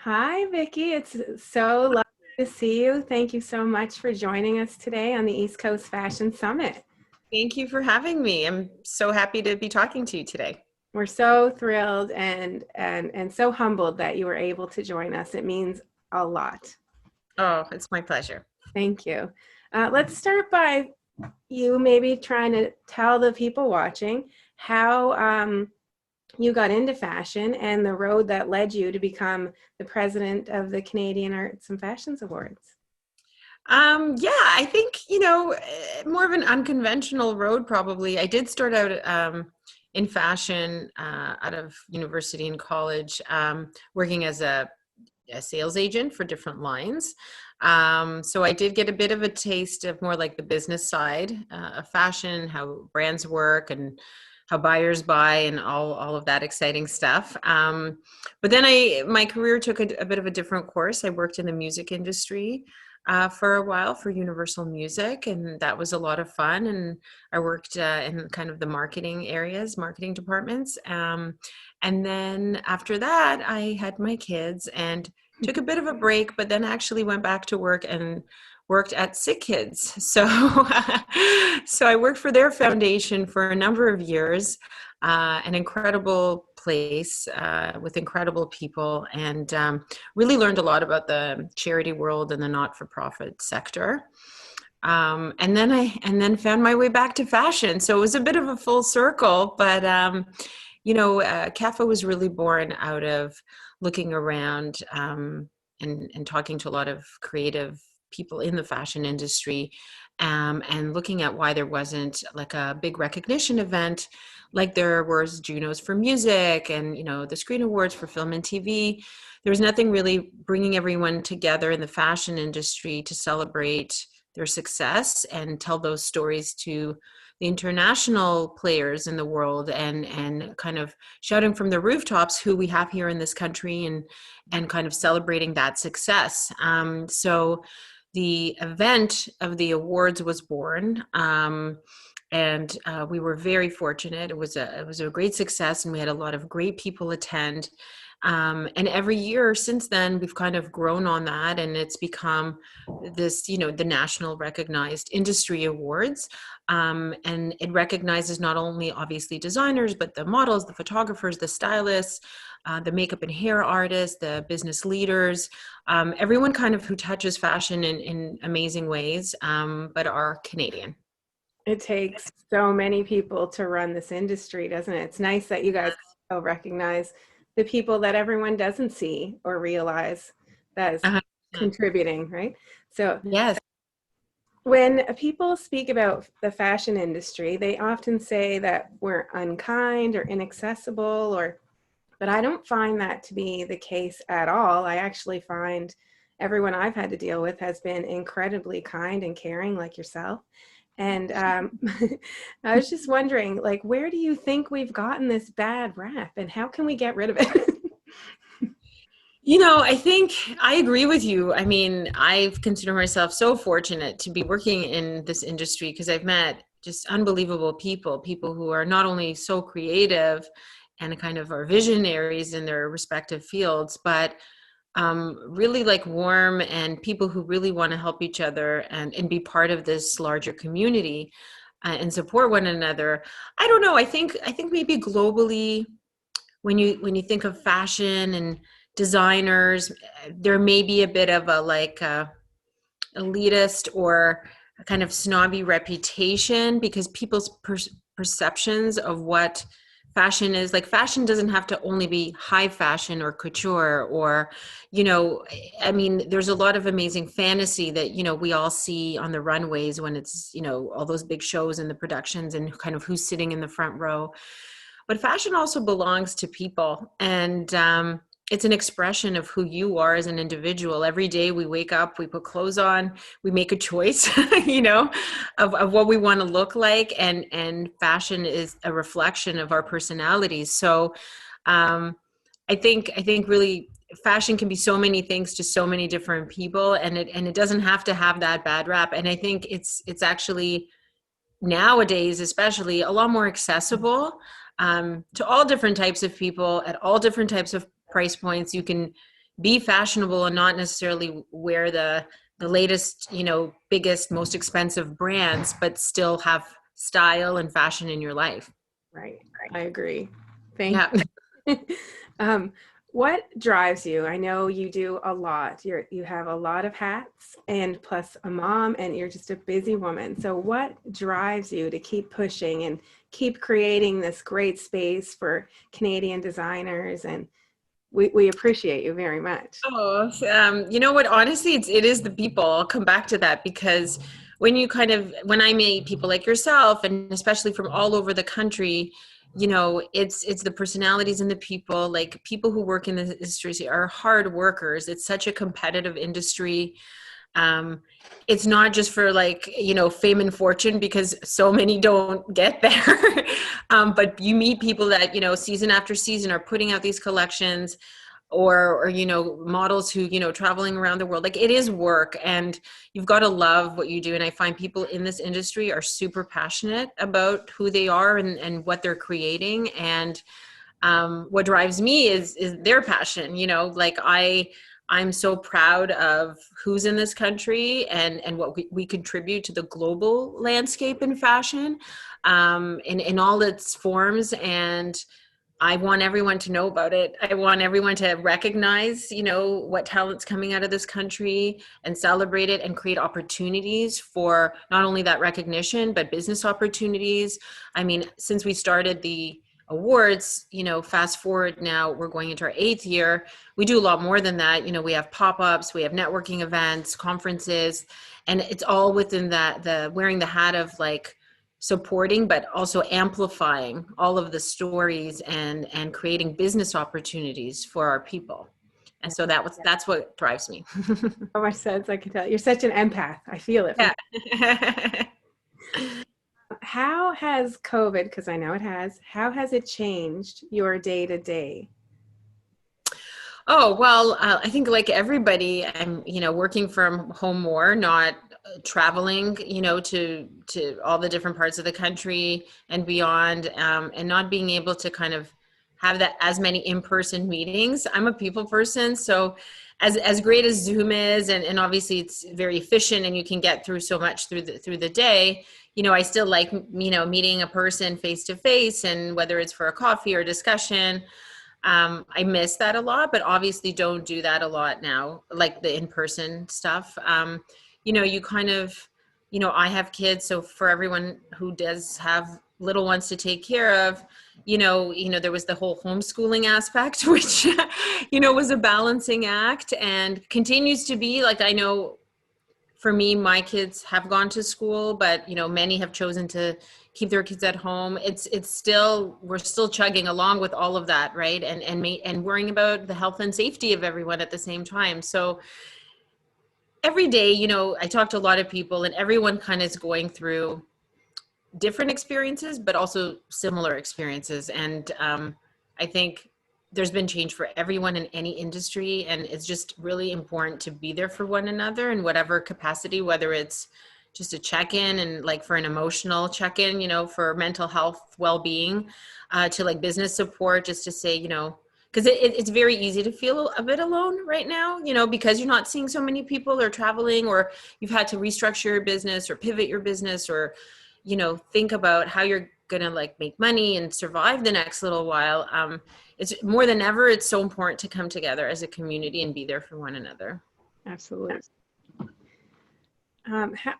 Hi, Vicky. It's so lovely to see you. Thank you so much for joining us today on the East Coast Fashion Summit. Thank you for having me. I'm so happy to be talking to you today. We're so thrilled and so humbled that you were able to join us. It means a lot. Oh, it's my pleasure. Thank you. Let's start by you maybe trying to tell the people watching how you got into fashion and the road that led you to become the president of the Canadian Arts and Fashions Awards. Yeah, I think, more of an unconventional road probably. I did start out in fashion out of university and college, working as a sales agent for different lines. So I did get a bit of a taste of more like the business side of fashion, how brands work and how buyers buy and all of that exciting stuff. But then my career took a bit of a different course. I worked in the music industry for a while for Universal Music, and that was a lot of fun. And I worked in kind of the marketing areas, marketing departments. And then after that, I had my kids and took a bit of a break, but then actually went back to work and worked at Sick Kids. So, so I worked for their foundation for a number of years, an incredible place with incredible people, and really learned a lot about the charity world and the not-for-profit sector. And then found my way back to fashion. So it was a bit of a full circle, but CAFA was really born out of looking around and talking to a lot of creative people in the fashion industry, and looking at why there wasn't like a big recognition event like there was Junos for music and the Screen Awards for film and TV. There was nothing really bringing everyone together in the fashion industry to celebrate their success and tell those stories to the international players in the world, and kind of shouting from the rooftops who we have here in this country, and kind of celebrating that success. So the event of the awards was born. And we were very fortunate. It was a great success, and we had a lot of great people attend. And every year since then, we've kind of grown on that, and it's become this, the national recognized industry awards. And it recognizes not only obviously designers, but the models, the photographers, the stylists, the makeup and hair artists, the business leaders, everyone kind of who touches fashion in amazing ways, but are Canadian. It takes so many people to run this industry, doesn't it? It's nice that you guys also recognize the people that everyone doesn't see or realize that is 100%. contributing, right? So Yes. when people speak about the fashion industry, they often say that we're unkind or inaccessible, but I don't find that to be the case at all. I actually find everyone I've had to deal with has been incredibly kind and caring, like yourself. And I was just wondering, like, where do you think we've gotten this bad rap, and how can we get rid of it? I think I agree with you. I mean, I've considered myself so fortunate to be working in this industry because I've met just unbelievable people who are not only so creative and kind of are visionaries in their respective fields, but really like warm and people who really want to help each other and be part of this larger community, and support one another. I don't know. I think maybe globally, when you think of fashion and designers, there may be a bit of a like elitist or a kind of snobby reputation because people's perceptions of what fashion is. Like, fashion doesn't have to only be high fashion or couture, or I mean, there's a lot of amazing fantasy that we all see on the runways when it's all those big shows and the productions and kind of who's sitting in the front row. But fashion also belongs to people, and it's an expression of who you are as an individual. Every day we wake up, we put clothes on, we make a choice, of what we want to look like, and fashion is a reflection of our personalities. So I think really fashion can be so many things to so many different people, and it doesn't have to have that bad rap. And I think it's actually nowadays especially a lot more accessible, to all different types of people at all different types of price points. You can be fashionable and not necessarily wear the latest, biggest, most expensive brands, but still have style and fashion in your life. Right. I agree. Thank Yeah. you. What drives you? I know you do a lot. You have a lot of hats and plus a mom, and you're just a busy woman. So what drives you to keep pushing and keep creating this great space for Canadian designers? And we appreciate you very much. Oh, you know what? Honestly, it is the people. I'll come back to that because when I meet people like yourself, and especially from all over the country, it's the personalities and the people. Like people who work in the industry are hard workers. It's such a competitive industry. Um, it's not just for fame and fortune, because so many don't get there. But you meet people that, season after season are putting out these collections, or models who traveling around the world. Like, it is work, and you've got to love what you do. And I find people in this industry are super passionate about who they are and what they're creating. And what drives me is their passion. I'm so proud of who's in this country and what we contribute to the global landscape in fashion, in all its forms. And I want everyone to know about it. I want everyone to recognize, what talent's coming out of this country, and celebrate it and create opportunities for not only that recognition, but business opportunities. I mean, since we started the awards, fast forward now, we're going into our 8th year. We do a lot more than that. We have pop-ups, we have networking events, conferences, and it's all within the wearing the hat of supporting, but also amplifying all of the stories and creating business opportunities for our people. And so that's what drives me. So much sense, I can tell. You're such an empath. I feel it. Yeah. How has COVID, because I know it has, how has it changed your day to day? Oh, well, I think like everybody, I'm, working from home more, not traveling, to all the different parts of the country and beyond, and not being able to kind of have that as many in-person meetings. I'm a people person, so as great as Zoom is, and obviously it's very efficient and you can get through so much through the day, I still like, meeting a person face to face, and whether it's for a coffee or discussion. I miss that a lot, but obviously don't do that a lot now, like the in-person stuff. You kind of, I have kids, so for everyone who does have little ones to take care of, there was the whole homeschooling aspect, which, was a balancing act and continues to be. Like, I know for me, my kids have gone to school, but many have chosen to keep their kids at home. We're still chugging along with all of that, right? And worrying about the health and safety of everyone at the same time. So every day, I talk to a lot of people, and everyone kind of is going through different experiences, but also similar experiences. And I think there's been change for everyone in any industry, and it's just really important to be there for one another in whatever capacity, whether it's just a check-in and for an emotional check-in, for mental health, well-being, to business support, just to say, because it's very easy to feel a bit alone right now, because you're not seeing so many people, or traveling, or you've had to restructure your business or pivot your business, or think about how you're gonna make money and survive the next little while. It's more than ever, it's so important to come together as a community and be there for one another. Absolutely.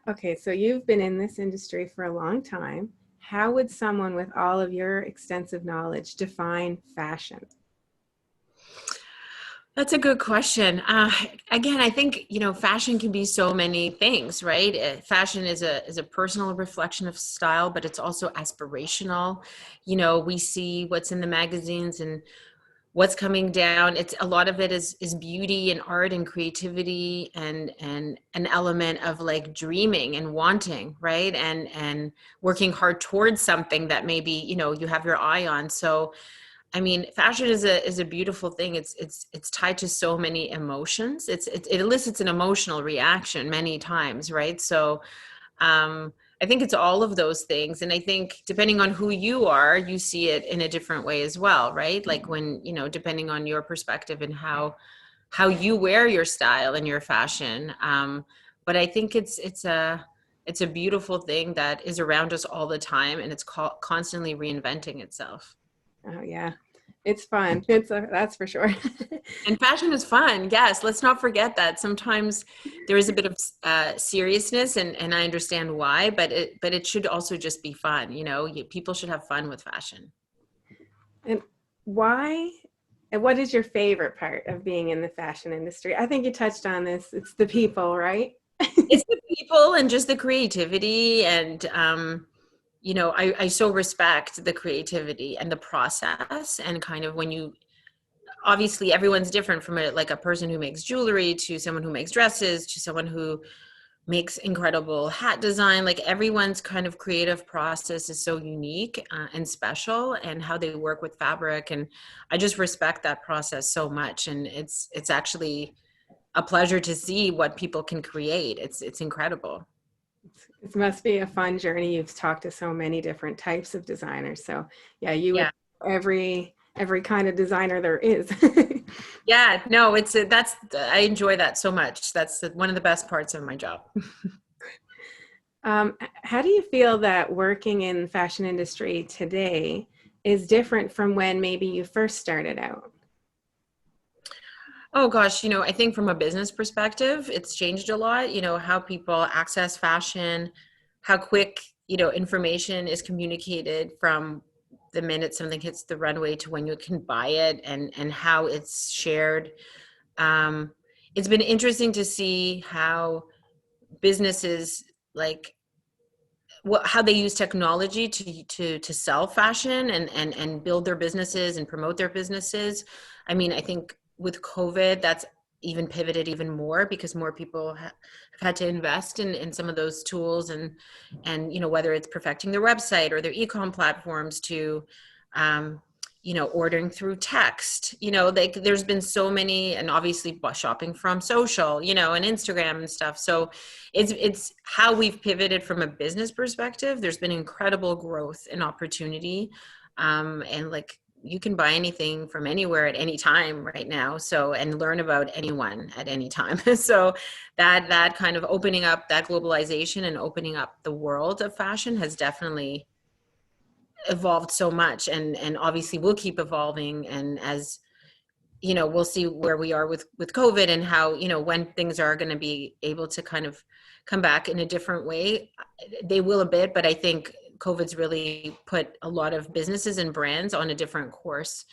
Okay, so you've been in this industry for a long time. How would someone with all of your extensive knowledge define fashion? That's a good question. Again, I think, fashion can be so many things, right? Fashion is a personal reflection of style, but it's also aspirational. We see what's in the magazines and what's coming down. It's a lot of it is beauty and art and creativity, and an element of dreaming and wanting, right? And working hard towards something that maybe, you have your eye on. So I mean, fashion is a beautiful thing. It's tied to so many emotions. It elicits an emotional reaction many times, right? So I think it's all of those things. And I think depending on who you are, you see it in a different way as well, right? Like when, depending on your perspective and how how you wear your style and your fashion. But I think it's a beautiful thing that is around us all the time, and it's constantly reinventing itself. Oh yeah, it's fun. That's for sure. And fashion is fun. Yes, let's not forget that. Sometimes there is a bit of seriousness, and I understand why, but it should also just be fun. People should have fun with fashion. And why? And what is your favorite part of being in the fashion industry? I think you touched on this. It's the people, right? It's the people and just the creativity, and I so respect the creativity and the process, and kind of when you obviously everyone's different, from a person who makes jewelry to someone who makes dresses to someone who makes incredible hat design. Like, everyone's kind of creative process is so unique and special, and how they work with fabric. And I just respect that process so much. And it's actually a pleasure to see what people can create. It's incredible. It must be a fun journey. You've talked to so many different types of designers. So yeah, you would Yeah. know every kind of designer there is. Yeah, no, that's I enjoy that so much. That's one of the best parts of my job. How do you feel that working in fashion industry today is different from when maybe you first started out? Oh gosh, I think from a business perspective, it's changed a lot. How people access fashion, how quick, information is communicated from the minute something hits the runway to when you can buy it, and how it's shared. Um, it's been interesting to see how businesses, like, how they use technology to sell fashion, and build their businesses and promote their businesses. I mean, I think with COVID, that's even pivoted even more, because more people have had to invest in some of those tools, and whether it's perfecting their website or their e-com platforms, to um, ordering through text. Like, there's been so many, and obviously shopping from social, and Instagram and stuff. So it's how we've pivoted from a business perspective. There's been incredible growth and opportunity, and like, you can buy anything from anywhere at any time right now, and learn about anyone at any time. So that kind of opening up, that globalization and opening up the world of fashion, has definitely evolved so much, and obviously will keep evolving. And as we'll see where we are with COVID, and how when things are going to be able to kind of come back in a different way. They will a bit, but I think COVID's really put a lot of businesses and brands on a different course,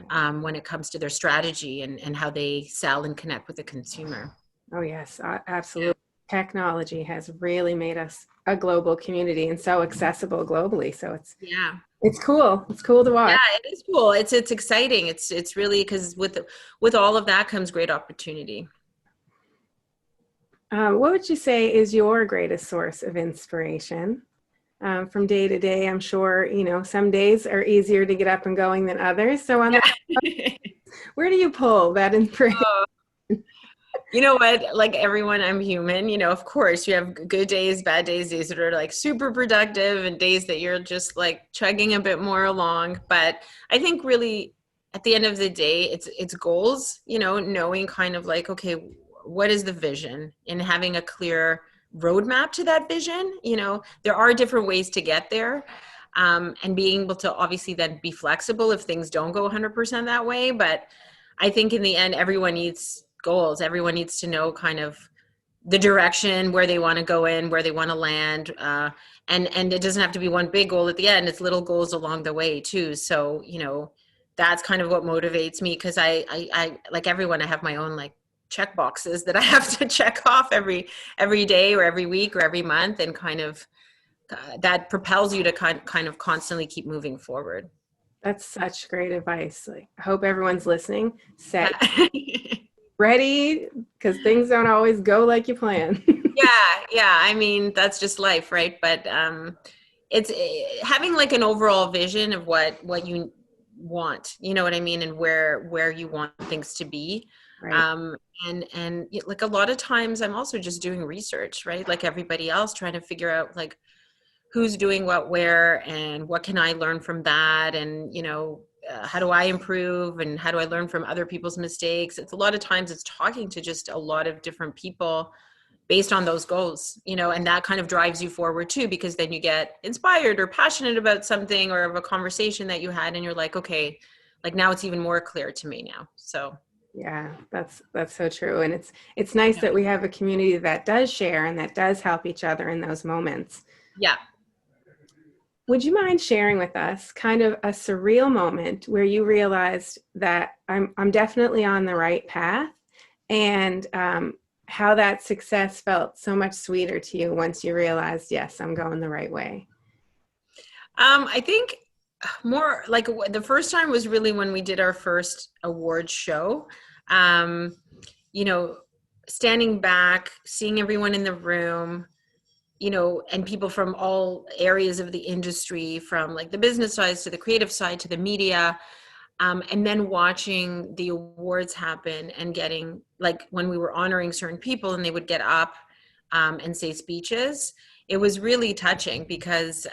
when it comes to their strategy, and how they sell and connect with the consumer. Oh yes, absolutely. Technology has really made us a global community and so accessible globally. So Yeah. it's cool. It's cool to Yeah, watch. it is cool. It's exciting. It's really, because with all of that comes great opportunity. What would you say is your greatest source of inspiration from day to day? I'm sure, some days are easier to get up and going than others. So Yeah. where do you pull that inspiration? You know what? Like everyone, I'm human. Of course, you have good days, bad days, days that are like super productive, and days that you're just like chugging a bit more along. But I think really, at the end of the day, it's goals. Knowing kind of like, okay, what is the vision, and having a clear roadmap to that vision. There are different ways to get there, and being able to obviously then be flexible if things don't go 100% that way. But I think in the end, everyone needs goals. Everyone needs to know kind of the direction, where they want to go in, where they want to land. And it doesn't have to be one big goal at the end. It's little goals along the way too. So, that's kind of what motivates me, because I like everyone, I have my own like check boxes that I have to check off every day or every week or every month, and kind of that propels you to kind of constantly keep moving forward. That's such great advice. Like, I hope everyone's listening. Set Yeah. ready, because things don't always go like you plan. Yeah. I mean, that's just life, right? But it's having like an overall vision of what you want, you know what I mean, and where you want things to be. Right. Um, and like a lot of times, I'm also just doing research, right? Like everybody else, trying to figure out like who's doing what where, and what can I learn from that. And how do I improve, and how do I learn from other people's mistakes? It's a lot of times it's talking to just a lot of different people based on those goals, and that kind of drives you forward too, because then you get inspired or passionate about something or of a conversation that you had, and you're like, okay, like now it's even more clear to me now. So Yeah, that's so true. And it's nice yeah. that we have a community that does share and that does help each other in those moments. Yeah. Would you mind sharing with us kind of a surreal moment where you realized that I'm definitely on the right path, and how that success felt so much sweeter to you once you realized, yes, I'm going the right way? I think more like the first time was really when we did our first award show. Um, you know, standing back, seeing everyone in the room, and people from all areas of the industry, from like the business side to the creative side to the media, and then watching the awards happen and getting, like, when we were honoring certain people and they would get up and say speeches. It was really touching because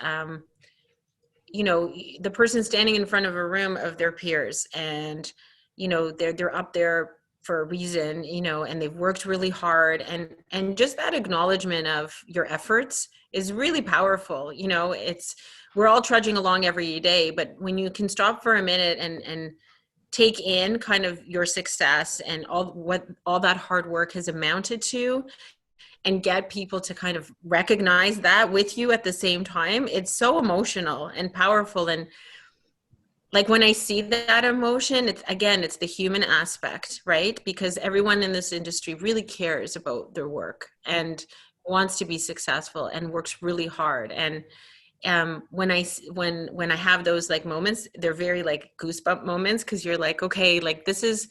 the person standing in front of a room of their peers, and they're up there for a reason, and they've worked really hard, and just that acknowledgement of your efforts is really powerful. We're all trudging along every day, but when you can stop for a minute and take in kind of your success and all that hard work has amounted to, and get people to kind of recognize that with you at the same time, it's so emotional and powerful. And like when I see that emotion, it's the human aspect, right? Because everyone in this industry really cares about their work and wants to be successful and works really hard. And when I have those like moments, they're very like goosebump moments, because you're like, okay, like this is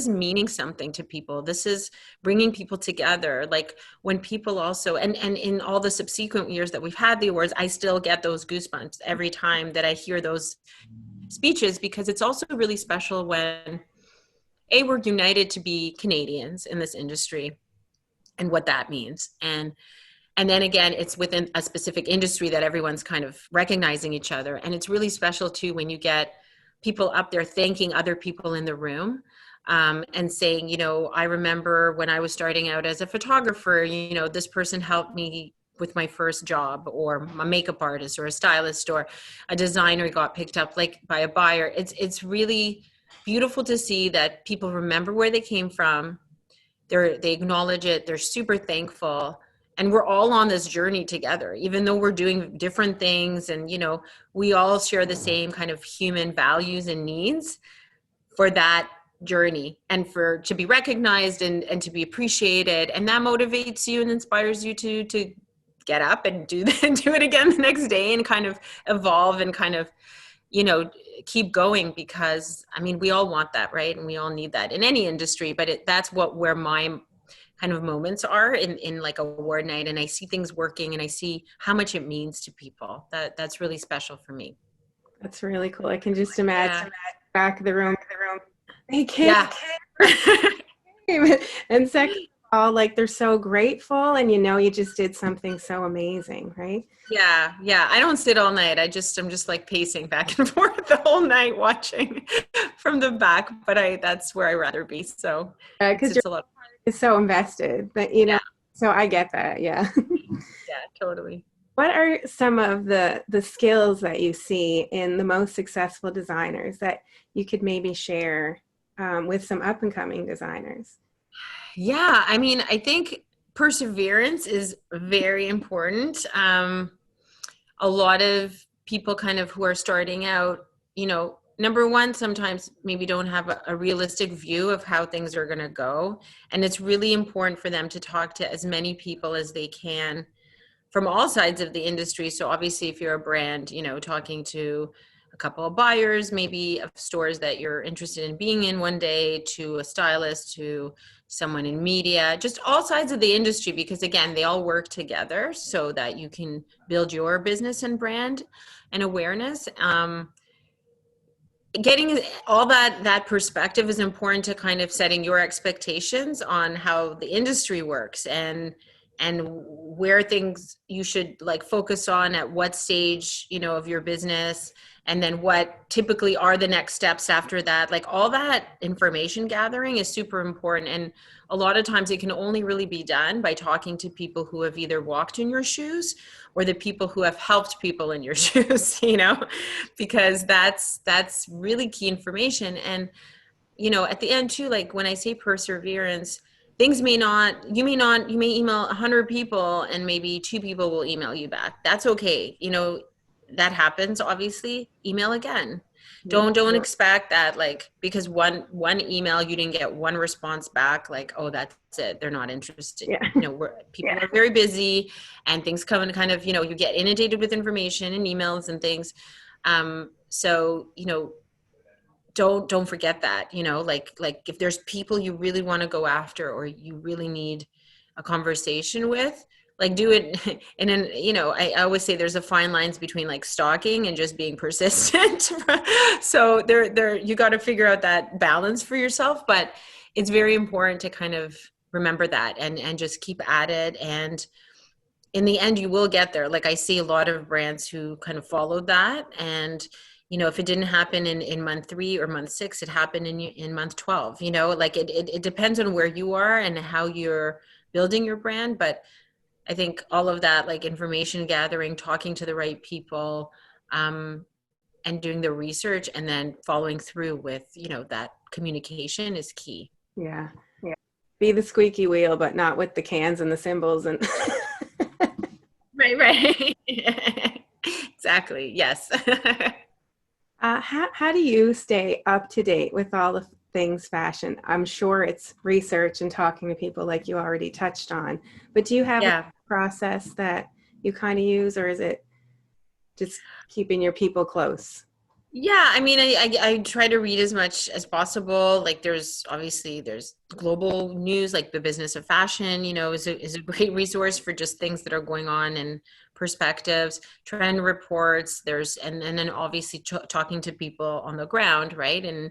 meaning something to people. This is bringing people together. Like when people also, and in all the subsequent years that we've had the awards, I still get those goosebumps every time that I hear those speeches, because it's also really special when we're united to be Canadians in this industry and what that means. And then again, it's within a specific industry that everyone's kind of recognizing each other. And it's really special too when you get people up there thanking other people in the room, and saying, I remember when I was starting out as a photographer, this person helped me with my first job, or a makeup artist or a stylist or a designer got picked up like by a buyer. It's really beautiful to see that people remember where they came from. They acknowledge it. They're super thankful. And we're all on this journey together, even though we're doing different things. And, we all share the same kind of human values and needs for that journey, and to be recognized and to be appreciated. And that motivates you and inspires you to get up and do it again the next day, and kind of evolve and kind of, keep going, because I mean, we all want that, right? And we all need that in any industry, but that's where my kind of moments are in like award night, and I see things working and I see how much it means to people. That's really special for me. That's really cool. I can just imagine Yeah. back of the room. They Yeah. came. And second of all, like they're so grateful, and you just did something so amazing, right? Yeah. I don't sit all night. I'm just like pacing back and forth the whole night watching from the back, but that's where I rather be. So Because it's a lot. you're so invested, but Yeah. so I get that. Yeah. Yeah, totally. What are some of the skills that you see in the most successful designers that you could maybe share with some up and coming designers? Yeah. I mean, I think perseverance is very important. A lot of people kind of who are starting out, number one, sometimes maybe don't have a realistic view of how things are going to go. And it's really important for them to talk to as many people as they can from all sides of the industry. So obviously, if you're a brand, talking to a couple of buyers, maybe of stores that you're interested in being in one day, to a stylist, to someone in media, just all sides of the industry, because again, they all work together so that you can build your business and brand and awareness. Getting all that perspective is important to kind of setting your expectations on how the industry works. And and where things you should like focus on at what stage, you know, of your business, and then what typically are the next steps after that. Like all that information gathering is super important. And a lot of times it can only really be done by talking to people who have either walked in your shoes or the people who have helped people in your shoes, you know, because that's really key information. And you know, at the end too, like when I say perseverance, things may not, you may email 100 people and maybe 2 people will email you back. That's okay. You know, that happens, obviously. Email again. Yeah. Don't expect that, like, because one email you didn't get one response back, like, oh, that's it, they're not interested. Yeah. You know, people are very busy, and things come in kind of, you know, you get inundated with information and emails and things. So, you know, don't forget that, you know, like if there's people you really want to go after or you really need a conversation with, like do it. And then, you know, I always say there's a fine lines between like stalking and just being persistent. So there you got to figure out that balance for yourself, but it's very important to kind of remember that and just keep at it. And in the end, you will get there. Like I see a lot of brands who kind of followed that. And, you know, if it didn't happen in month 3 or month 6, it happened in month 12, you know, like it depends on where you are and how you're building your brand. But I think all of that, like information gathering, talking to the right people, and doing the research and then following through with, you know, that communication is key. Yeah. Be the squeaky wheel, but not with the cans and the symbols and Right. Exactly. Yes. how do you stay up to date with all the things fashion? I'm sure it's research and talking to people like you already touched on, but do you have a process that you kind of use, or is it just keeping your people close? Yeah, I mean, I try to read as much as possible. Like there's global news, like the Business of Fashion, you know, is a great resource for just things that are going on and perspectives, trend reports. And then obviously talking to people on the ground, right? And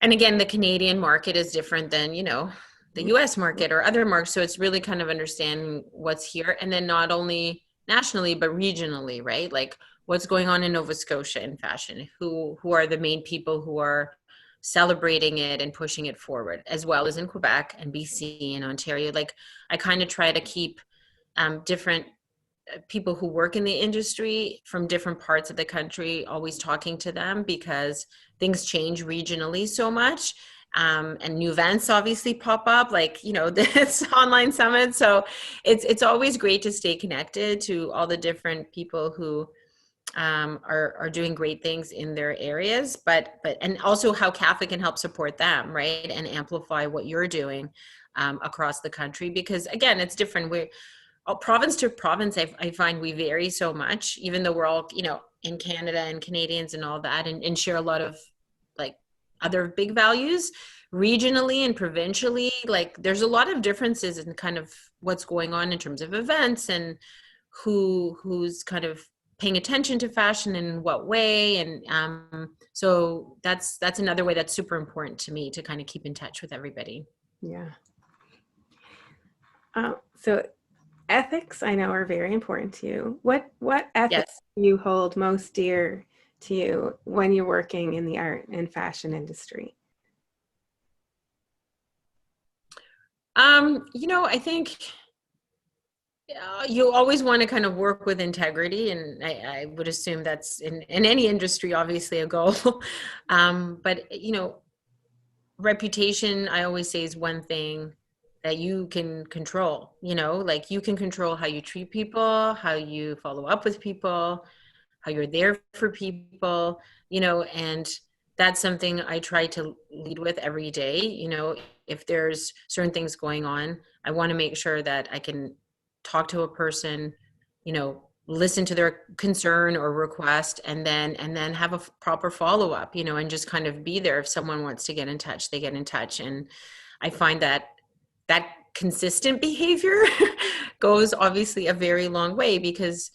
again, the Canadian market is different than, you know, the US market or other markets. So it's really kind of understanding what's here. And then not only nationally, but regionally, right? Like what's going on in Nova Scotia in fashion, who are the main people who are celebrating it and pushing it forward, as well as in Quebec and BC and Ontario. Like I kind of try to keep different people who work in the industry from different parts of the country, always talking to them because things change regionally so much. And new events obviously pop up, like, you know, this online summit. So it's always great to stay connected to all the different people who are doing great things in their areas, but and also how CAFA can help support them, right, and amplify what you're doing across the country. Because again, it's different. We're province to province. I find we vary so much, even though we're all, you know, in Canada and Canadians and all that, and share a lot of like other big values regionally and provincially. Like there's a lot of differences in kind of what's going on in terms of events and who's kind of paying attention to fashion and in what way. And so that's another way that's super important to me, to kind of keep in touch with everybody. Yeah. So ethics, I know, are very important to you. What ethics do you hold most dear to you when you're working in the art and fashion industry? You know, I think you always want to kind of work with integrity, and I would assume that's in any industry, obviously, a goal. But you know, reputation, I always say, is one thing that you can control. You know, like you can control how you treat people, how you follow up with people, how you're there for people, you know, and that's something I try to lead with every day. You know, if there's certain things going on, I want to make sure that I can talk to a person, you know, listen to their concern or request, and then have a proper follow-up, you know, and just kind of be there. If someone wants to get in touch, they get in touch. And I find that consistent behavior goes obviously a very long way, because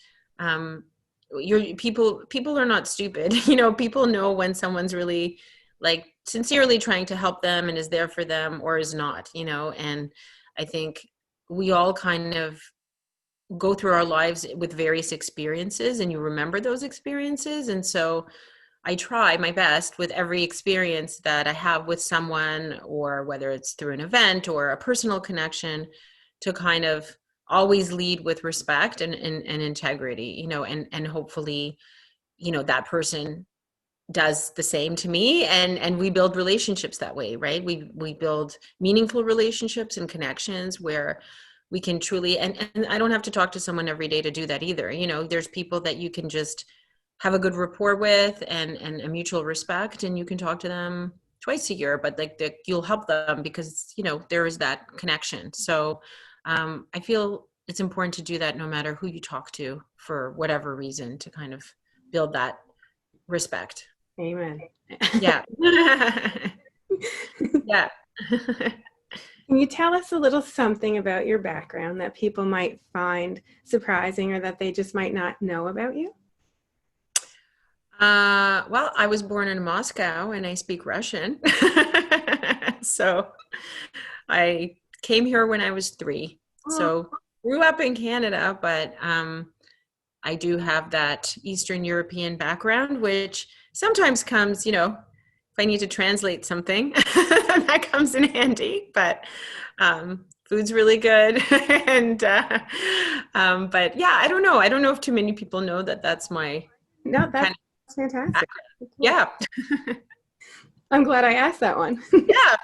people are not stupid. You know, people know when someone's really like sincerely trying to help them and is there for them, or is not, you know. And I think we all kind of go through our lives with various experiences, and you remember those experiences. And so I try my best with every experience that I have with someone, or whether it's through an event or a personal connection, to kind of always lead with respect and integrity, and hopefully, that person does the same to me, and we build relationships that way, right? We build meaningful relationships and connections where we can truly, and I don't have to talk to someone every day to do that either. There's people that you can just have a good rapport with, and a mutual respect, and you can talk to them twice a year, but like you'll help them because there is that connection. So I feel it's important to do that no matter who you talk to, for whatever reason, to kind of build that respect. Amen. Yeah. Yeah. Can you tell us a little something about your background that people might find surprising, or that they just might not know about you? Well, I was born in Moscow and I speak Russian. So I came here when I was 3. Oh, So grew up in Canada, but I do have that Eastern European background, which sometimes comes, if I need to translate something, that comes in handy. But food's really good. And but yeah, I don't know. I don't know if too many people know that that's my no, kind that's fantastic. of, yeah. I'm glad I asked that one. Yeah.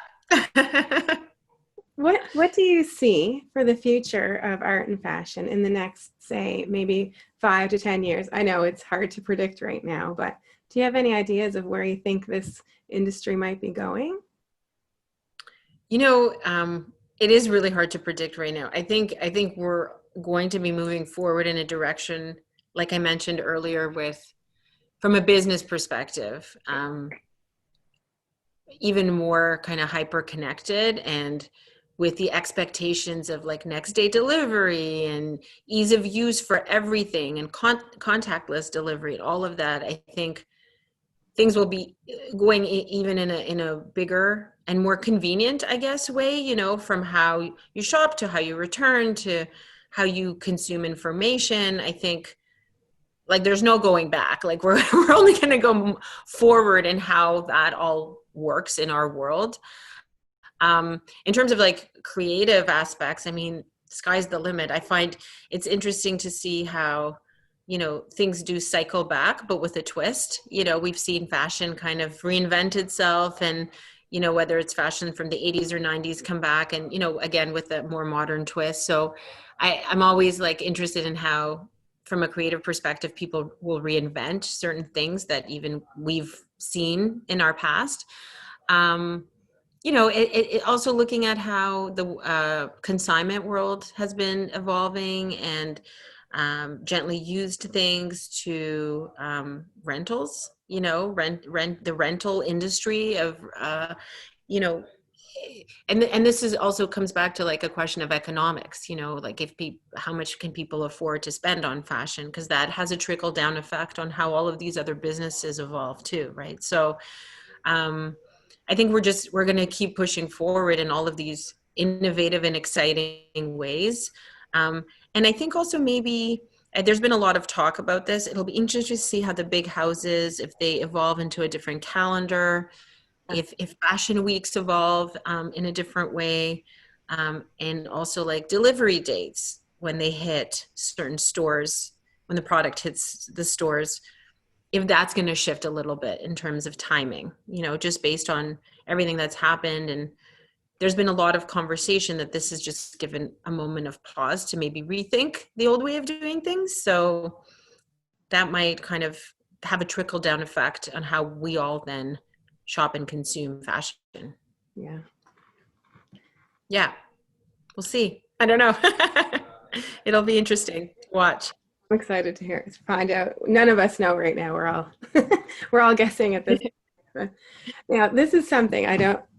What do you see for the future of art and fashion in the next, say, maybe 5 to 10 years? I know it's hard to predict right now, but do you have any ideas of where you think this industry might be going? It is really hard to predict right now. I think we're going to be moving forward in a direction, like I mentioned earlier, from a business perspective, even more kind of hyper connected, and with the expectations of like next day delivery and ease of use for everything, and contactless delivery and all of that. I think things will be going even in a bigger and more convenient, I guess, way, from how you shop to how you return to how you consume information. I think like there's no going back. Like we're only going to go forward in how that all works in our world. In terms of like creative aspects, I mean, sky's the limit. I find it's interesting to see how, things do cycle back, but with a twist. We've seen fashion kind of reinvent itself, and, whether it's fashion from the 80s or 90s come back, and, again, with a more modern twist. So I'm always like interested in how, from a creative perspective, people will reinvent certain things that even we've seen in our past. It also looking at how the consignment world has been evolving, and gently used things to rentals, the rental industry of, you know, and this is also comes back to like a question of economics, like if how much can people afford to spend on fashion, because that has a trickle down effect on how all of these other businesses evolve too, right? So I think we're going to keep pushing forward in all of these innovative and exciting ways. And I think also maybe there's been a lot of talk about this. It'll be interesting to see how the big houses, if they evolve into a different calendar, if fashion weeks evolve in a different way, and also like delivery dates when they hit certain stores, when the product hits the stores, if that's going to shift a little bit in terms of timing, just based on everything that's happened. And there's been a lot of conversation that this has just given a moment of pause to maybe rethink the old way of doing things. So that might kind of have a trickle down effect on how we all then shop and consume fashion. Yeah. Yeah. We'll see. I don't know. It'll be interesting to watch. I'm excited to find out. None of us know right now. We're all guessing at this. Now, this is something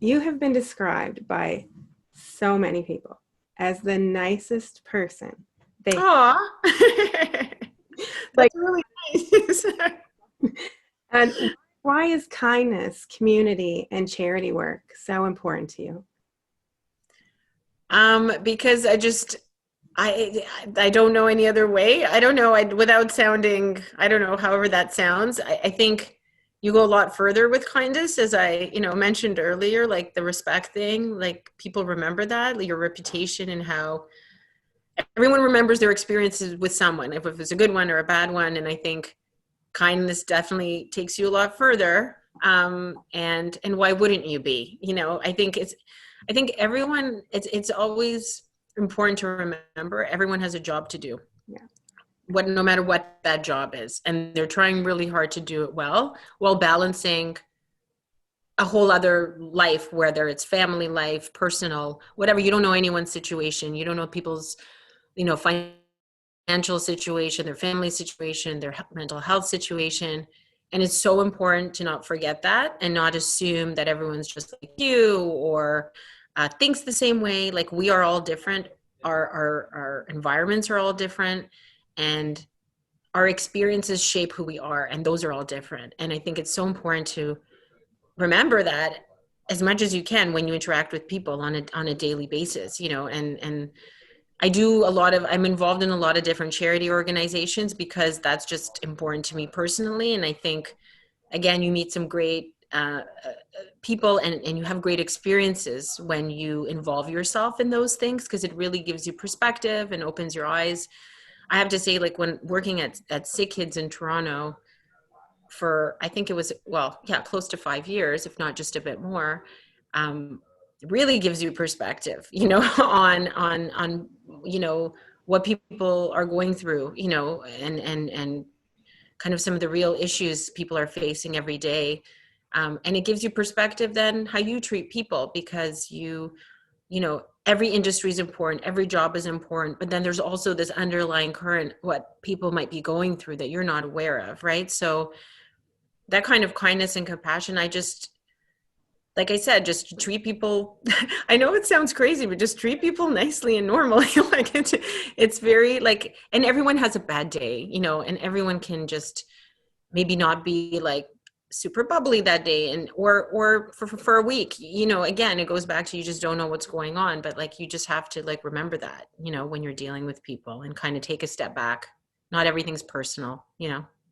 you have been described by so many people as the nicest person. Aw. Like, That's really nice. and why is kindness, community, and charity work so important to you? Because I don't know any other way. I don't know. Without sounding, I don't know, however that sounds. I think you go a lot further with kindness, as I, mentioned earlier, like the respect thing. Like people remember that, like your reputation, and how everyone remembers their experiences with someone, if it's a good one or a bad one. And I think kindness definitely takes you a lot further. And why wouldn't you be? I think everyone. It's always important to remember everyone has a job to do. Yeah. No matter what that job is, and they're trying really hard to do it well, while balancing a whole other life, whether it's family life, personal, whatever. You don't know anyone's situation. You don't know people's, financial situation, their family situation, their mental health situation. And it's so important to not forget that and not assume that everyone's just like you, or thinks the same way. Like, we are all different. Our environments are all different, and our experiences shape who we are, and those are all different. And I think it's so important to remember that as much as you can when you interact with people on a daily basis, and I'm involved in a lot of different charity organizations because that's just important to me personally. And I think, again, you meet some great people, and you have great experiences when you involve yourself in those things, because it really gives you perspective and opens your eyes. I have to say, like, when working at Sick Kids in Toronto for, I think it was, well, yeah, close to 5 years, if not just a bit more, really gives you perspective, on what people are going through, and kind of some of the real issues people are facing every day. And it gives you perspective then how you treat people, because every industry is important, every job is important, but then there's also this underlying current, what people might be going through that you're not aware of, right? So that kind of kindness and compassion, like I said, just treat people. I know it sounds crazy, but just treat people nicely and normally. Like, it's very, like, and everyone has a bad day, and everyone can just maybe not be like super bubbly that day, and or for a week, again, it goes back to, you just don't know what's going on, but like, you just have to, like, remember that, when you're dealing with people, and kind of take a step back. Not everything's personal.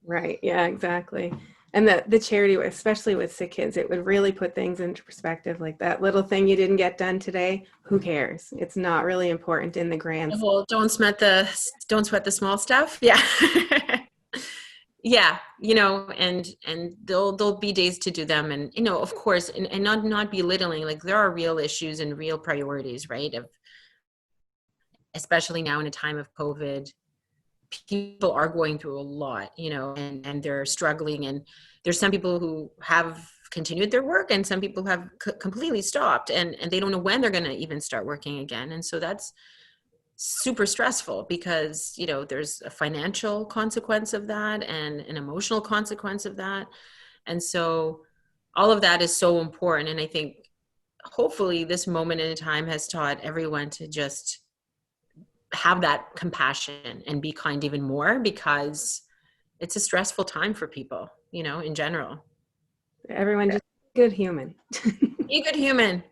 Right. Yeah, exactly. And the charity, especially with sick kids, it would really put things into perspective. Like, that little thing you didn't get done today, who cares? It's not really important in the grand. Well, don't sweat the small stuff. Yeah. Yeah, and there'll be days to do them, and of course, and not belittling, like, there are real issues and real priorities, right? Especially now in a time of COVID, people are going through a lot, and they're struggling, and there's some people who have continued their work, and some people have completely stopped, and they don't know when they're going to even start working again. And so that's super stressful, because there's a financial consequence of that and an emotional consequence of that. And so all of that is so important. And I think hopefully this moment in time has taught everyone to just have that compassion and be kind even more, because it's a stressful time for people, in general. Everyone just good human. Be a good human.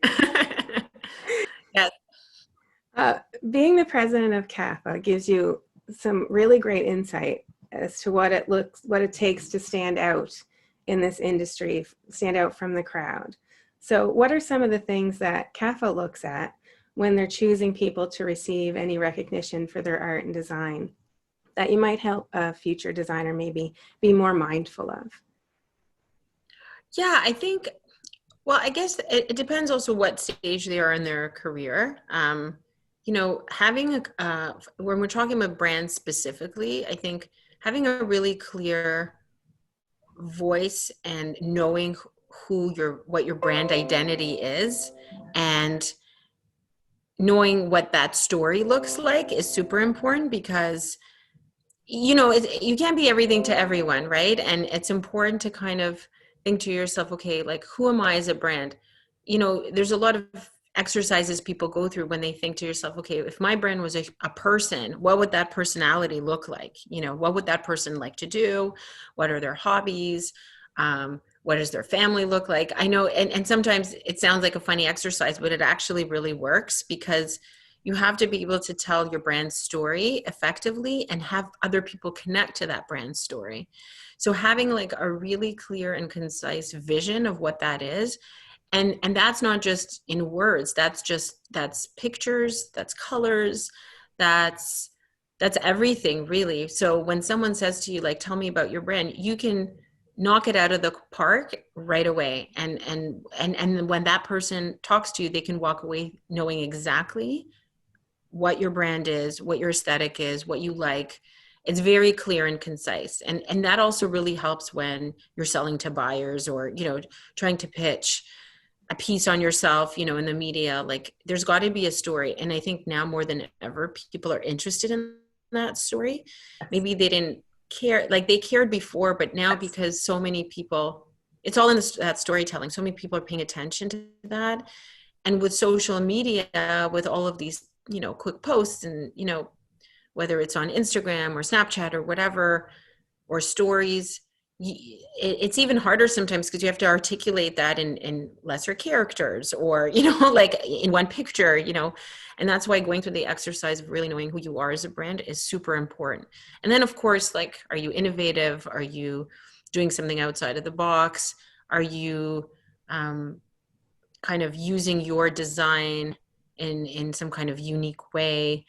Yes. Being the president of CAFA gives you some really great insight as to what it takes to stand out in this industry, stand out from the crowd. So what are some of the things that CAFA looks at when they're choosing people to receive any recognition for their art and design that you might help a future designer maybe be more mindful of? Yeah, I think, well, I guess it depends also what stage they are in their career. Having when we're talking about brands specifically, I think having a really clear voice and knowing what your brand identity is, and knowing what that story looks like, is super important, because you can't be everything to everyone, right? And it's important to kind of think to yourself, okay, like, who am I as a brand? There's a lot of exercises people go through when they think to yourself, okay, if my brand was a person, what would that personality look like? What would that person like to do? What are their hobbies? What does their family look like? I know, and sometimes it sounds like a funny exercise, but it actually really works, because You have to be able to tell your brand story effectively and have other people connect to that brand story. So having like a really clear and concise vision of what that is, and that's not just in words, that's pictures, that's colors, that's everything really. So when someone says to you, like, tell me about your brand, you can knock it out of the park right away. And when that person talks to you, they can walk away knowing exactly what your brand is, what your aesthetic is, what you like. It's very clear and concise. And that also really helps when you're selling to buyers or, trying to pitch a piece on yourself, in the media. Like, there's got to be a story. And I think now more than ever, people are interested in that story. Maybe they didn't care, like they cared before, but now because so many people, it's all in that storytelling. So many people are paying attention to that. And with social media, with all of these, quick posts and, whether it's on Instagram or Snapchat or whatever, or stories, it's even harder sometimes because you have to articulate that in lesser characters or, like in one picture, and that's why going through the exercise of really knowing who you are as a brand is super important. And then of course, like, are you innovative? Are you doing something outside of the box? Are you kind of using your design in some kind of unique way?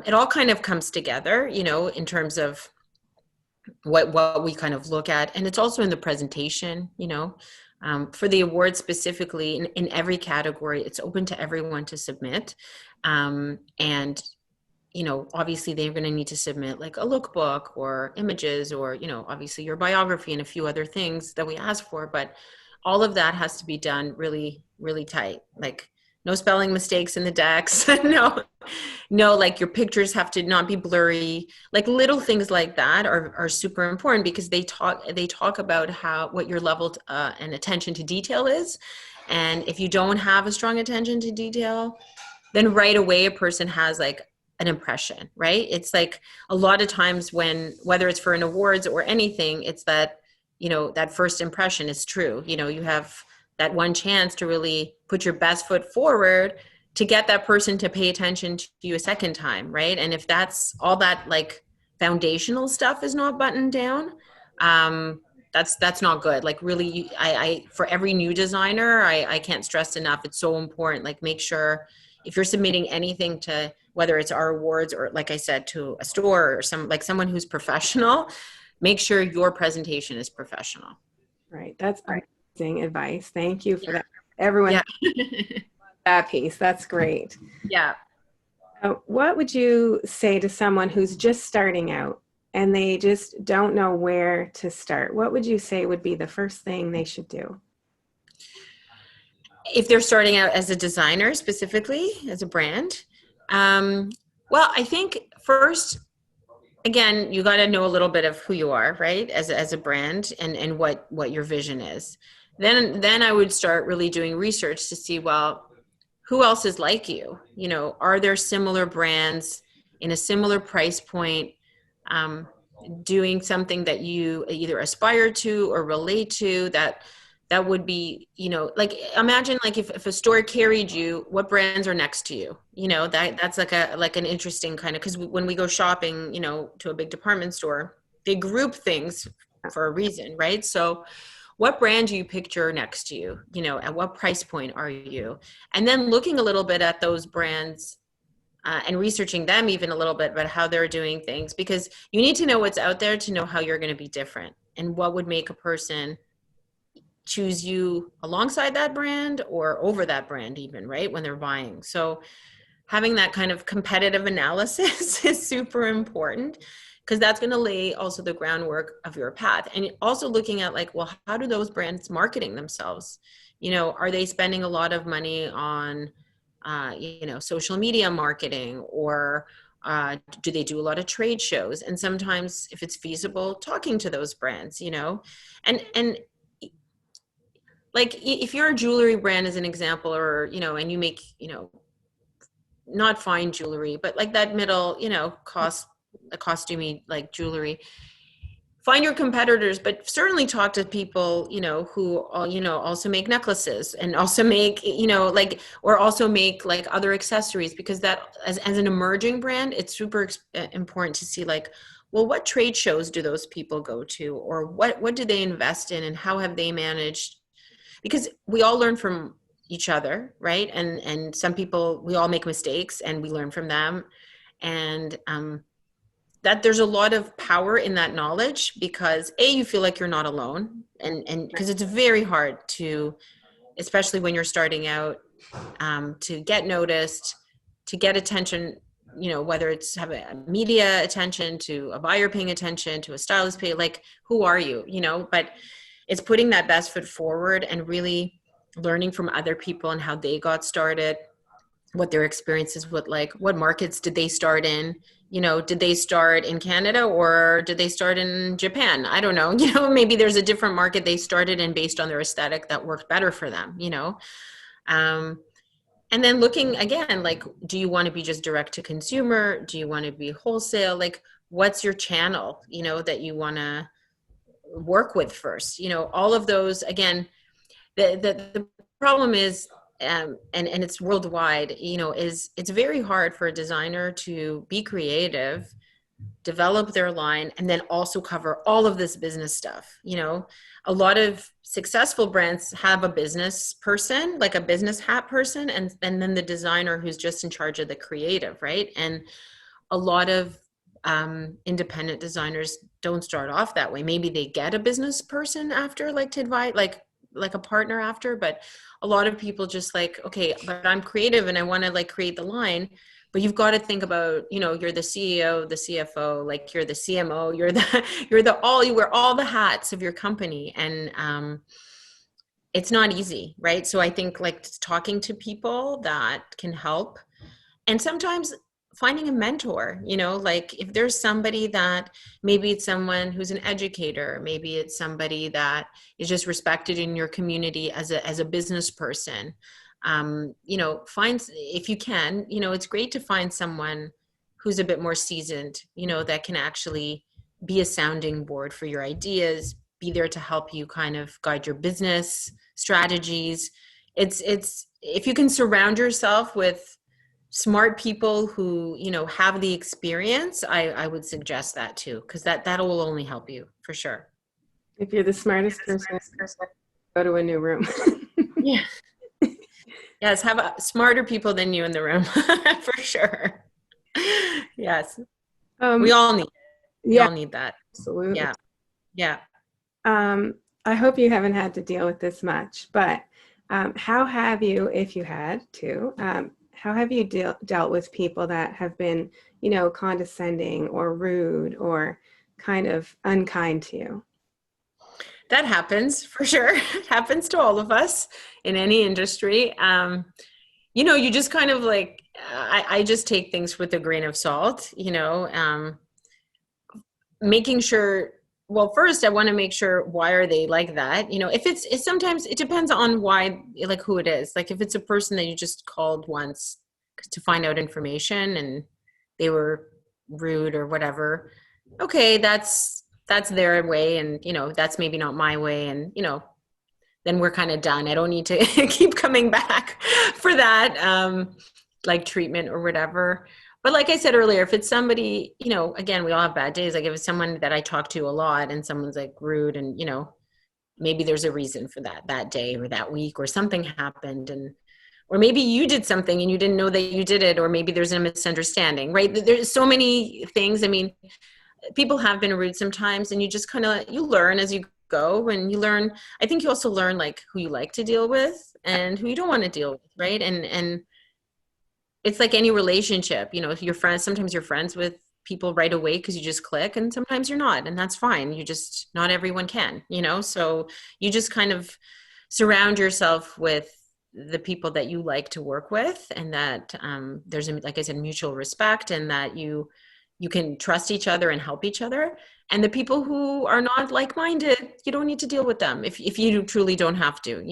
It all kind of comes together, in terms of what we kind of look at. And it's also in the presentation, for the award specifically in every category, it's open to everyone to submit. And, obviously they're going to need to submit like a lookbook or images or, obviously your biography and a few other things that we ask for, but all of that has to be done really, really tight. Like, no spelling mistakes in the decks. No, like your pictures have to not be blurry. Like little things like that are super important because they talk about what your level and attention to detail is. And if you don't have a strong attention to detail, then right away a person has like an impression, right? It's like a lot of times whether it's for an awards or anything, it's that, that first impression is true. You have that one chance to really put your best foot forward to get that person to pay attention to you a second time, right? And if that's all that like foundational stuff is not buttoned down, that's not good. Like really, I for every new designer, I can't stress enough, it's so important. Like, make sure if you're submitting anything to, whether it's our awards or, like I said, to a store or someone who's professional, make sure your presentation is professional. Right. That's amazing advice. Thank you for that. Everyone, yeah. That piece. That's great. Yeah. What would you say to someone who's just starting out and they just don't know where to start? What would you say would be the first thing they should do? If they're starting out as a designer, specifically as a brand, well, I think first, again, you got to know a little bit of who you are, right? As a brand and what your vision is. Then I would start really doing research to see, well, who else is like you? Are there similar brands in a similar price point, doing something that you either aspire to or relate to, that would be, like, imagine like if a store carried you, what brands are next to you? That's like an interesting kind of, because when we go shopping, to a big department store, they group things for a reason, right? So what brand do you picture next to you? At what price point are you? And then looking a little bit at those brands and researching them even a little bit about how they're doing things, because you need to know what's out there to know how you're going to be different and what would make a person choose you alongside that brand or over that brand even, right, when they're buying. So having that kind of competitive analysis is super important, because that's going to lay also the groundwork of your path. And also looking at like, well, how do those brands marketing themselves? Are they spending a lot of money on, social media marketing, or do they do a lot of trade shows? And sometimes if it's feasible, talking to those brands, and like if you're a jewelry brand as an example, or, and you make, not fine jewelry, but like that middle, costumey like jewelry, find your competitors, but certainly talk to people, who, also make necklaces and also make, or also make like other accessories, because that as an emerging brand, it's super important to see like, well, what trade shows do those people go to, or what do they invest in, and how have they managed? Because we all learn from each other, right? And some people, we all make mistakes and we learn from them. And that there's a lot of power in that knowledge, because you feel like you're not alone, and because it's very hard to, especially when you're starting out, to get noticed, to get attention, whether it's have a media attention, to a buyer paying attention, to a stylist pay, like, who are you, but it's putting that best foot forward and really learning from other people and how they got started, what their experiences with, like, what markets did they start in, did they start in Canada or did they start in Japan? I don't know, maybe there's a different market they started in based on their aesthetic that worked better for them, and then looking again, like, do you want to be just direct to consumer? Do you want to be wholesale? Like, what's your channel, that you want to work with first? All of those, again, the problem is, and it's worldwide, is it's very hard for a designer to be creative, develop their line, and then also cover all of this business stuff. A lot of successful brands have a business person, like a business hat person, and then the designer who's just in charge of the creative, right? And a lot of independent designers don't start off that way. Maybe they get a business person after, like, to advise, like a partner after, but a lot of people just like, okay, but I'm creative and I want to, like, create the line. But you've got to think about, you're the CEO, the CFO, like, you're the CMO, you wear all the hats of your company. And it's not easy, right? So I think, like, talking to people that can help, and sometimes finding a mentor, like, if there's somebody that, maybe it's someone who's an educator, maybe it's somebody that is just respected in your community as a business person. Find, if you can, it's great to find someone who's a bit more seasoned, that can actually be a sounding board for your ideas, be there to help you kind of guide your business strategies. It's if you can surround yourself with smart people who, have the experience, I would suggest that too, because that will only help you for sure. If you're the smartest person, go to a new room. Yeah. Yes, have smarter people than you in the room for sure. Yes, we all need it. We all need that. Absolutely. Yeah. Yeah. I hope you haven't had to deal with this much, but how have you, if you had to, how have you dealt with people that have been, condescending or rude or kind of unkind to you? That happens for sure. It happens to all of us in any industry. You just kind of like, I just take things with a grain of salt, making sure, well, first I want to make sure, why are they like that? If it's sometimes it depends on why, like, who it is. Like, if it's a person that you just called once to find out information and they were rude or whatever, okay, that's their way, and that's maybe not my way, and then we're kind of done. I don't need to keep coming back for that like treatment or whatever. But like I said earlier, if it's somebody, again, we all have bad days. Like, if it's someone that I talk to a lot and someone's like rude, and maybe there's a reason for that day or that week, or something happened, or maybe you did something and you didn't know that you did it, or maybe there's a misunderstanding, right? There's so many things. I mean, people have been rude sometimes, and you just kind of, you learn as you go, and you learn, I think you also learn, like, who you like to deal with and who you don't want to deal with, right? And it's like any relationship, if you're friends, sometimes you're friends with people right away because you just click, and sometimes you're not, and that's fine. You just, not everyone can, so you just kind of surround yourself with the people that you like to work with, and that there's, like I said, mutual respect, and that you can trust each other and help each other. And the people who are not like-minded, you don't need to deal with them if you truly don't have to,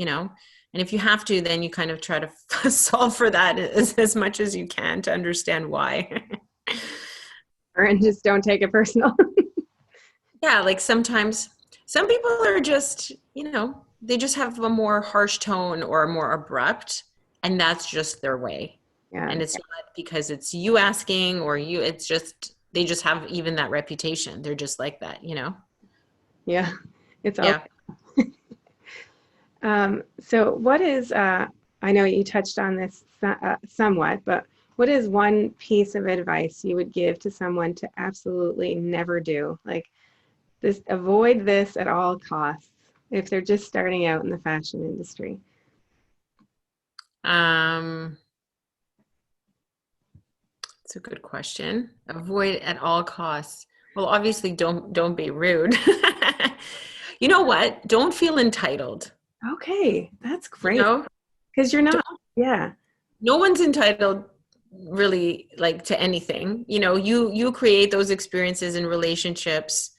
and if you have to, then you kind of try to solve for that as much as you can to understand why. And just don't take it personal. Yeah, like sometimes some people are just, they just have a more harsh tone or more abrupt, and that's just their way. Yeah. And it's not because it's you asking or you, it's just they just have even that reputation. They're just like that. Yeah. It's Yeah. okay. So what is, I know you touched on this somewhat, but what is one piece of advice you would give to someone to absolutely never do? Like this, avoid this at all costs if they're just starting out in the fashion industry. Um, it's a good question. Avoid at all costs. Well, obviously don't be rude. You know what? Don't feel entitled. Okay, that's You great. know? Because you're not. Don't, Yeah. no one's entitled really like to anything. You create those experiences and relationships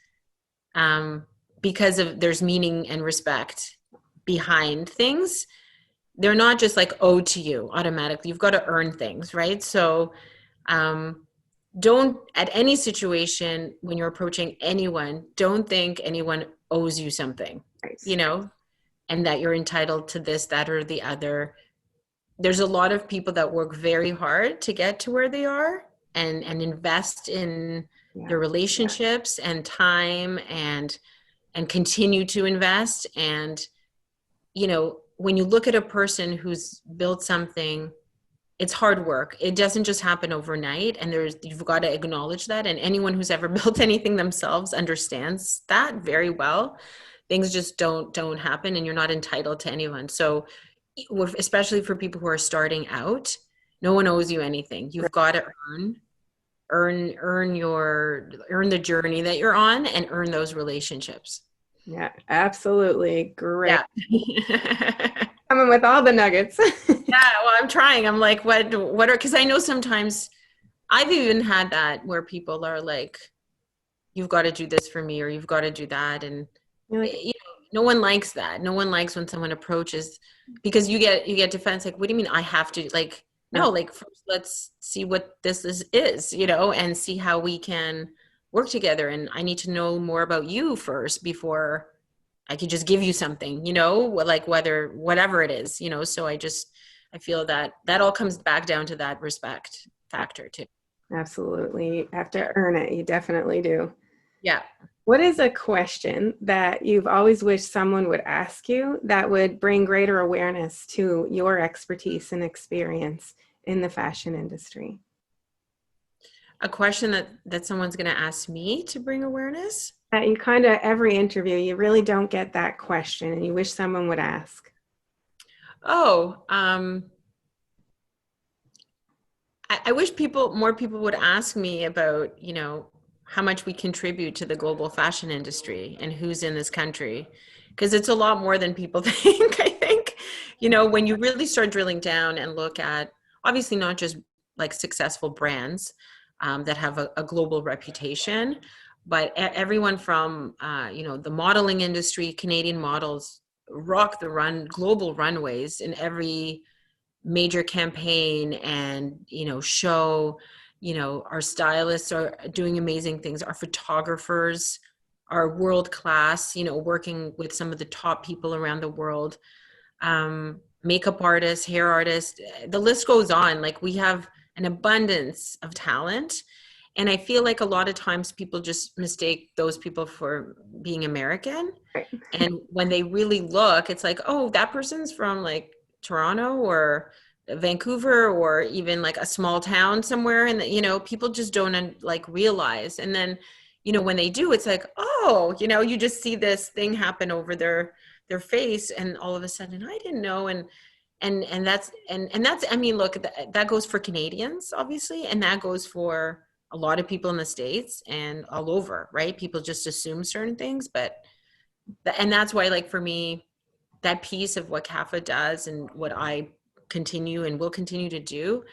um because of there's meaning and respect behind things. They're not just like owed to you automatically. You've got to earn things, right? So um don't at any situation when you're approaching anyone, don't think anyone owes you something, Right. you know, and that you're entitled to this, that, or the other. There's a lot of people that work very hard to get to where they are and invest in Yeah. their relationships and time and continue to invest. And when you look at a person who's built something, it's hard work. It doesn't just happen overnight, and you've got to acknowledge that. And anyone who's ever built anything themselves understands that very well. Things just don't happen, and you're not entitled to anyone. So especially for people who are starting out, no one owes you anything. You've got to earn the journey that you're on and earn those relationships. Yeah, absolutely. Great. Yeah. Coming with all the nuggets. Yeah, well, I'm trying. I'm like, what are, because I know sometimes I've even had that where people are like, you've got to do this for me or you've got to do that. And You're like, no one likes that. No one likes when someone approaches because you get defense like, what do you mean I have to? Like, no, no, like first let's see what this is, and see how we can work together. And I need to know more about you first before I could just give you something, like whatever it is, so I feel that that all comes back down to that respect factor too. absolutely. You have to earn it. You definitely do. Yeah. What is a question that you've always wished someone would ask you that would bring greater awareness to your expertise and experience in the fashion industry? A question that someone's going to ask me to bring awareness. You kind of every interview, you really don't get that question and you wish someone would ask. Oh, I wish more people would ask me about, how much we contribute to the global fashion industry and who's in this country. Because it's a lot more than people think, I think. When you really start drilling down and look at, obviously not just like successful brands that have a global reputation, but everyone from, the modeling industry, Canadian models rock the global runways in every major campaign and show. Our stylists are doing amazing things, our photographers are world class, working with some of the top people around the world, makeup artists, hair artists, the list goes on. Like we have an abundance of talent, and I feel like a lot of times people just mistake those people for being American. Right. And when they really look, it's like, oh, that person's from like Toronto or Vancouver or even like a small town somewhere. And, people just don't like realize. And then, when they do, it's like, oh, you just see this thing happen over their face. And all of a sudden, I didn't know. And that's, I mean, look, that goes for Canadians, obviously. And that goes for a lot of people in the States and all over, right? People just assume certain things, and that's why, like, for me, that piece of what CAFA does and what I continue and will continue to do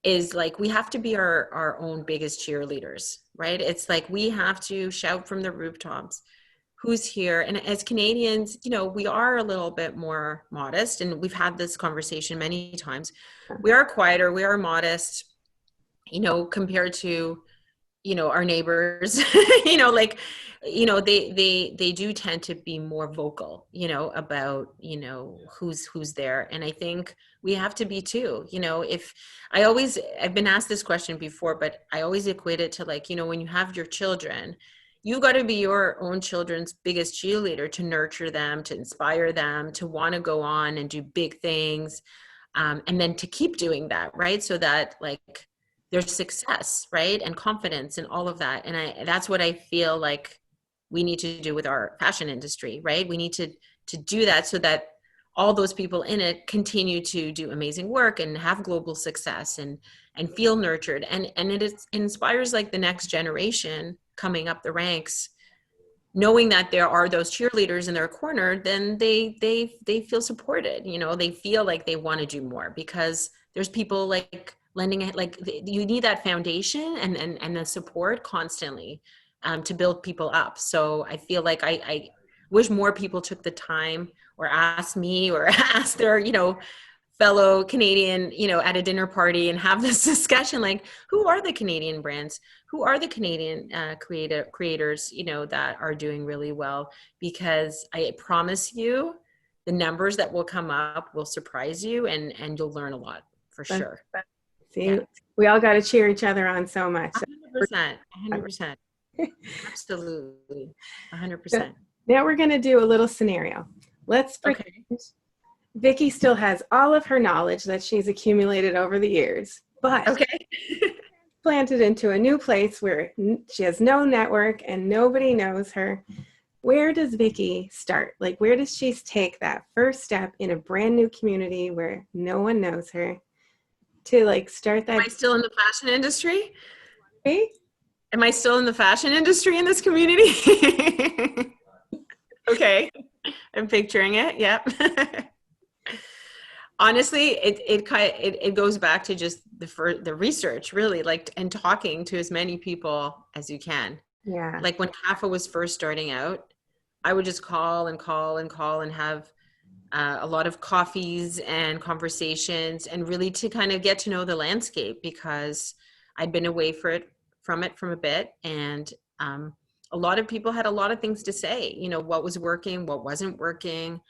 is like, we have to be our own biggest cheerleaders, right? It's like, we have to shout from the rooftops who's here. And as Canadians, we are a little bit more modest, and we've had this conversation many times. We are quieter, we are modest, compared to, our neighbors, like, they do tend to be more vocal, about, who's there. And I think we have to be too, if I've been asked this question before, but I always equate it to, like, when you have your children, you got to be your own children's biggest cheerleader, to nurture them, to inspire them, to want to go on and do big things. And then to keep doing that, right? So that, like, there's success, right? And confidence and all of that. And that's what I feel like we need to do with our fashion industry, right? We need to do that so that all those people in it continue to do amazing work and have global success and feel nurtured. And it inspires, like, the next generation coming up the ranks, knowing that there are those cheerleaders in their corner. Then they feel supported, they feel like they want to do more, because there's people, like, lending it, like, you need that foundation and the support constantly, to build people up. So I feel like I wish more people took the time, or asked me, or asked their, fellow Canadian, at a dinner party, and have this discussion, like, who are the Canadian brands? Who are the Canadian creators, that are doing really well? Because I promise you, the numbers that will come up will surprise you, and you'll learn a lot, for sure. See, Yeah. we all got to cheer each other on so much. 100%. 100%. Absolutely. 100%. So now we're going to do a little scenario. Let's pretend Vicky still has all of her knowledge that she's accumulated over the years, but planted into a new place where she has no network and nobody knows her. Where does Vicky start? Like, where does she take that first step in a brand new community where no one knows her, to, like, start that? Am I still in the fashion industry? Hey? Am I still in the fashion industry in this community? Okay. I'm picturing it. Yep. Honestly, it goes back to just the research, really, like, and talking to as many people as you can. Yeah. Like, when CAFA was first starting out, I would just call and call and call, and have a lot of coffees and conversations, and really to kind of get to know the landscape, because I'd been away from it a bit. And a lot of people had a lot of things to say, what was working, what wasn't working.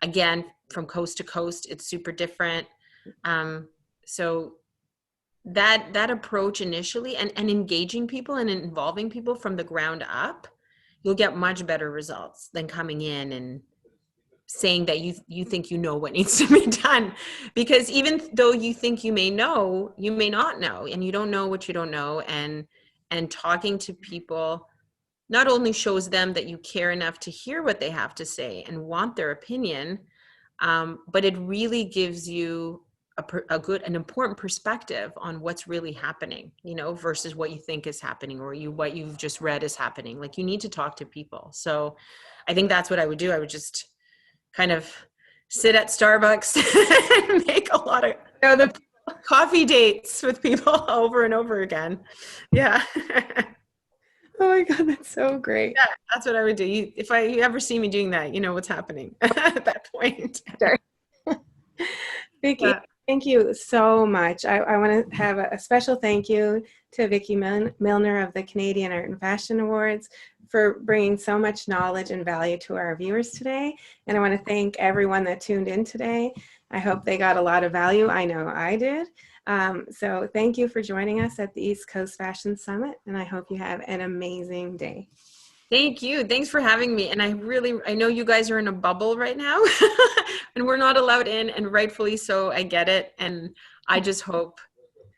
Again, from coast to coast, it's super different. So that approach initially, and engaging people and involving people from the ground up, you'll get much better results than coming in and saying that you think what needs to be done. Because even though you think you may know, you may not know, and you don't know what you don't know. And talking to people not only shows them that you care enough to hear what they have to say and want their opinion, but it really gives you an important perspective on what's really happening, versus what you think is happening, or what you've just read is happening. Like, you need to talk to people. So I think that's what I would do. I would just kind of sit at Starbucks and make a lot of the coffee dates with people over and over again. Yeah. Oh my God, that's so great. Yeah, that's what I would do. If you ever see me doing that, you know what's happening at that point. Sure. Vicky, thank you so much. I want to have a special thank you to Vicky Milner of the Canadian Art and Fashion Awards for bringing so much knowledge and value to our viewers today. And I want to thank everyone that tuned in today. I hope they got a lot of value. I know I did. So thank you for joining us at the East Coast Fashion Summit, and I hope you have an amazing day. Thank you. Thanks for having me. And I know you guys are in a bubble right now and we're not allowed in, and rightfully so. I get it. And I just hope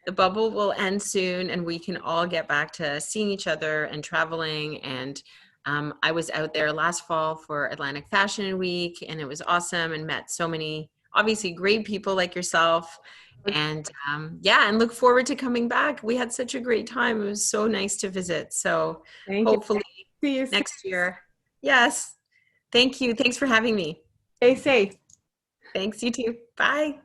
the bubble will end soon and we can all get back to seeing each other and traveling. And I was out there last fall for Atlantic Fashion Week, and it was awesome, and met so many, obviously, great people like yourself. And and look forward to coming back. We had such a great time. It was so nice to visit. So hopefully see you next year. Yes. Thank you. Thanks for having me. Stay safe. Thanks, you too. Bye.